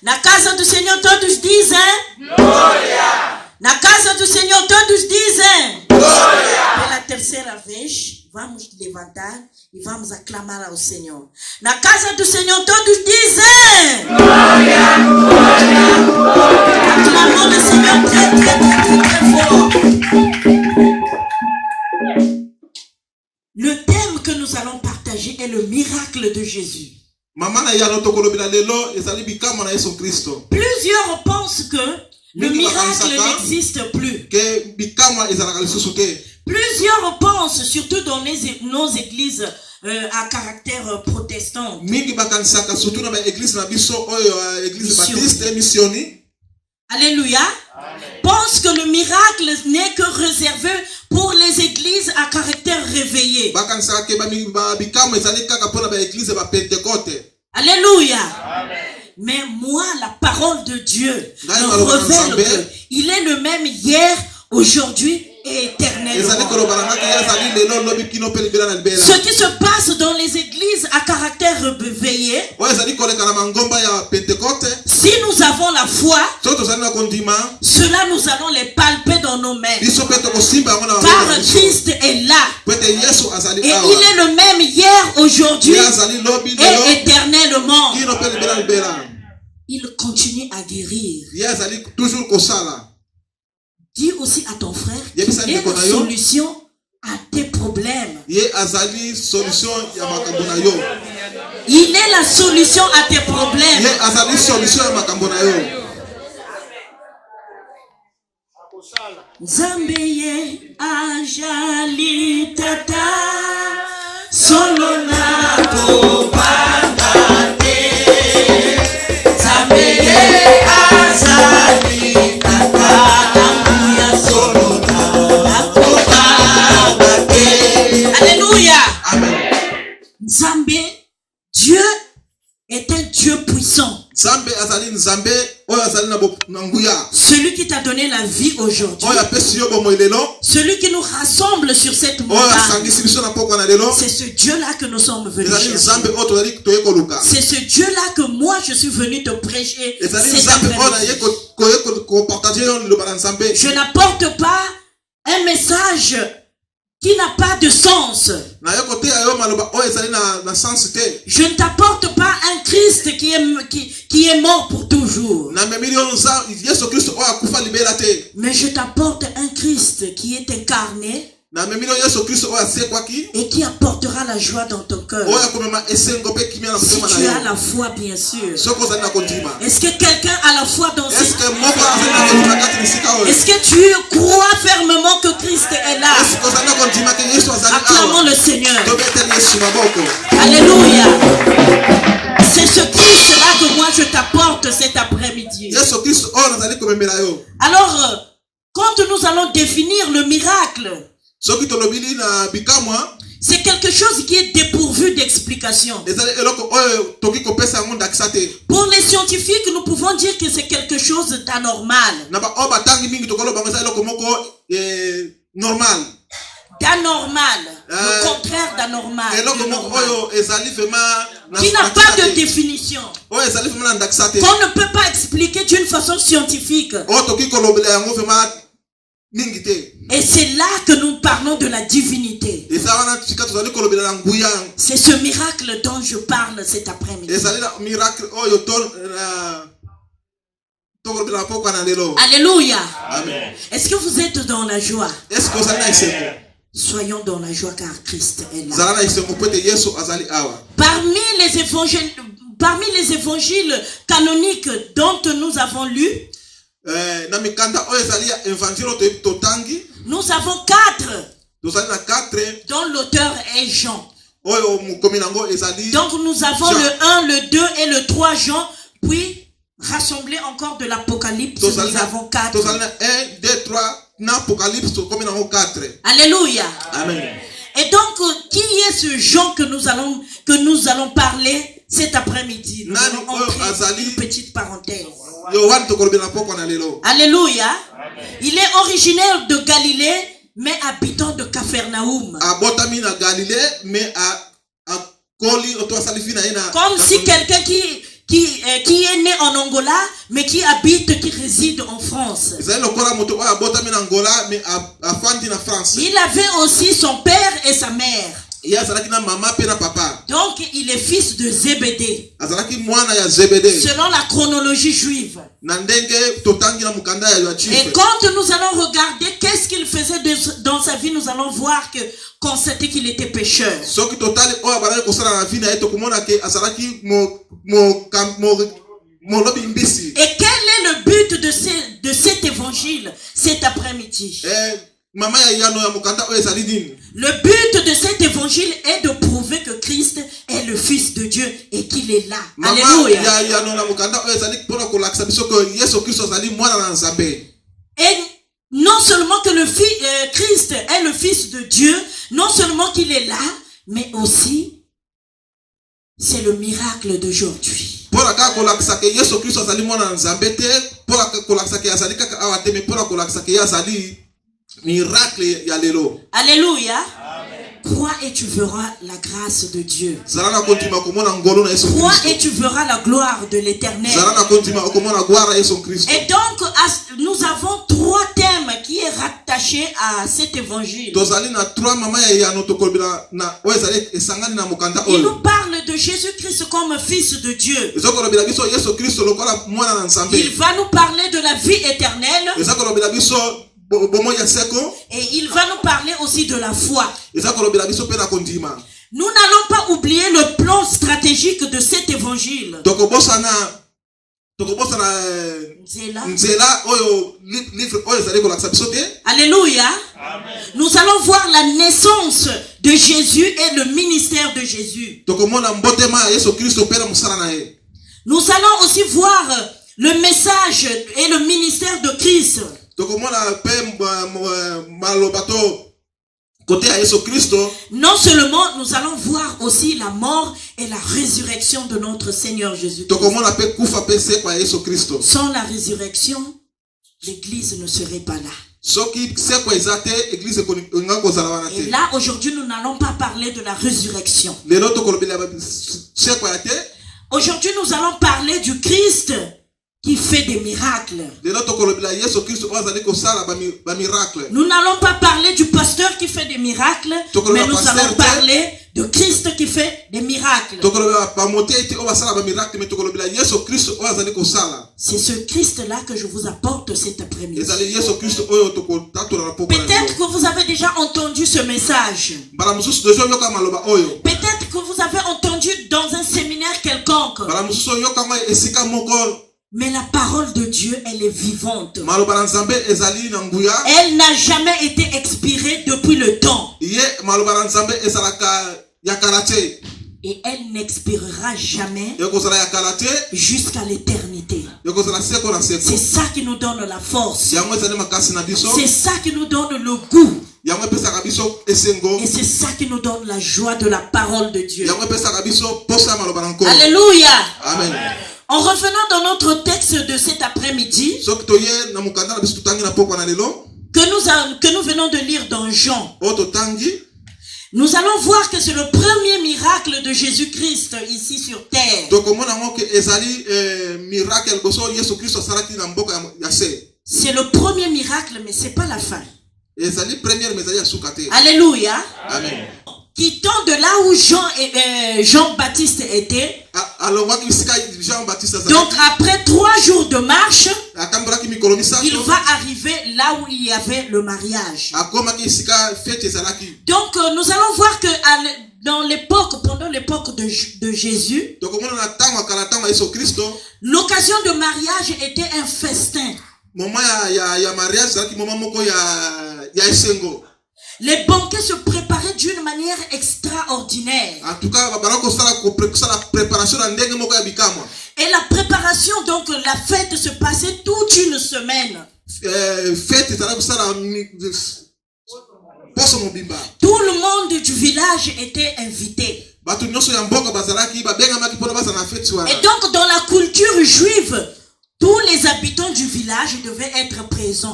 Na casa do Senhor todos dizem glória. Na casa do Senhor todos dizem glória. Pela terceira vez, vamos levantar e vamos aclamar ao Senhor. Na casa do Senhor todos dizem glória, glória, glória. Aclamons le Seigneur très, très, très, très fort. Le thème que nous allons partager est le miracle de Jésus. Plusieurs pensent que le miracle n'existe plus. Plusieurs pensent, surtout dans nos églises à caractère protestant, alléluia, pensent que le miracle n'est que réservé pour les églises à caractère réveillé. Alléluia. Amen. Mais moi, la parole de Dieu me révèle qu'il est le même hier, aujourd'hui et éternellement. Ce qui se passe dans les églises à caractère réveillé, si nous avons la foi, cela nous allons les palper dans nos mains. Car Christ est là. Et il est le même hier, aujourd'hui et éternellement. Il continue à guérir. Dis aussi à ton frère qu'il est la solution à tes problèmes. Il est la solution à tes problèmes. Zambeye ajali tata solona kobangate. Zambeye ajali tata ambuya solona kobangate. Alléluia. Amen. Zambé, Dieu est un Dieu puissant. Celui qui t'a donné la vie aujourd'hui, celui qui nous rassemble sur cette montagne, c'est ce Dieu-là que nous sommes venus chercher. C'est ce Dieu-là que moi je suis venu te prêcher cet après-midi. Je n'apporte pas un message qui n'a pas de sens. Je ne t'apporte pas un Christ qui est mort pour toujours. Mais je t'apporte un Christ qui est incarné et qui apportera la joie dans ton cœur. Si tu as la foi, bien sûr. Est-ce que quelqu'un a la foi dans cette vie? Est-ce que tu crois fermement que Christ est là? Acclamons le Seigneur. Alléluia. C'est ce Christ-là que moi je t'apporte cet après-midi. Alors, quand quand nous allons définir le miracle, c'est quelque chose qui est dépourvu d'explication. Pour les scientifiques, nous pouvons dire que c'est quelque chose d'anormal. D'anormal, le contraire d'anormal, qui n'a pas de définition, qu'on ne peut pas expliquer d'une façon scientifique. Et c'est là que nous parlons de la divinité. C'est ce miracle dont je parle cet après-midi. Alléluia. Amen. Est-ce que vous êtes dans la joie? Soyons dans la joie car Christ est là. Parmi les évangiles canoniques dont nous avons lu, nous avons 4 dont l'auteur est Jean. Donc nous avons le 1, le 2 et le 3 Jean, puis rassemblés encore de l'Apocalypse, nous avons 4. Alléluia. Amen. Et donc, qui est ce Jean que nous allons parler cet après-midi? Nous allons entrer une petite parenthèse. Alléluia. Amen. Il est originaire de Galilée, mais habitant de Capharnaüm. Comme si quelqu'un qui est né en Angola, mais qui réside en France. Il avait aussi son père et sa mère. Donc il est fils de Zébédée, selon la chronologie juive. Et quand nous allons regarder qu'est-ce qu'il faisait dans sa vie, nous allons voir que constater qu'il était pécheur. Et quel est le but de cet évangile cet après-midi? Le but de cet évangile est de prouver que Christ est le Fils de Dieu et qu'il est là. Alléluia. Et non seulement que Christ est le Fils de Dieu, non seulement qu'il est là, mais aussi c'est le miracle d'aujourd'hui. Alléluia. Crois et tu verras la grâce de Dieu. Crois et tu verras la gloire de l'Éternel. Et donc, nous avons 3 thèmes qui est rattaché à cet évangile. Il nous parle de Jésus-Christ comme Fils de Dieu. Il va nous parler de la vie éternelle. Et il va nous parler aussi de la foi. Nous n'allons pas oublier le plan stratégique de cet évangile. Alléluia. Amen. Nous allons voir la naissance de Jésus et le ministère de Jésus. Nous allons aussi voir le message et le ministère de Christ. Non seulement, nous allons voir aussi la mort et la résurrection de notre Seigneur Jésus-Christ. Sans la résurrection, l'Église ne serait pas là. Et là, aujourd'hui, nous n'allons pas parler de la résurrection. Aujourd'hui, nous allons parler du Christ qui fait des miracles. Nous n'allons pas parler du pasteur qui fait des miracles, mais nous allons parler de Christ qui fait des miracles. C'est ce Christ-là que je vous apporte cet après-midi. Peut-être que vous avez déjà entendu ce message. Peut-être que vous avez entendu dans un séminaire quelconque. Mais la parole de Dieu, elle est vivante. Elle n'a jamais été expirée depuis le temps. Et elle n'expirera jamais jusqu'à l'éternité. C'est ça qui nous donne la force. C'est ça qui nous donne le goût. Et c'est ça qui nous donne la joie de la parole de Dieu. Alléluia. Amen. En revenant dans notre texte de cet après-midi, que nous venons de lire dans Jean, nous allons voir que c'est le premier miracle de Jésus-Christ ici sur terre. C'est le premier miracle, mais c'est pas la fin. Alléluia. Amen. Quittant de là où Jean-Baptiste était. Donc après 3 jours de marche, il va arriver là où il y avait le mariage. Donc nous allons voir que pendant l'époque de Jésus, l'occasion de mariage était un festin. Les banquets se préparaient d'une manière extraordinaire. En tout cas, et la préparation, donc la fête se passait toute une semaine. Tout le monde du village était invité. Et donc dans la culture juive, tous les habitants du village devaient être présents.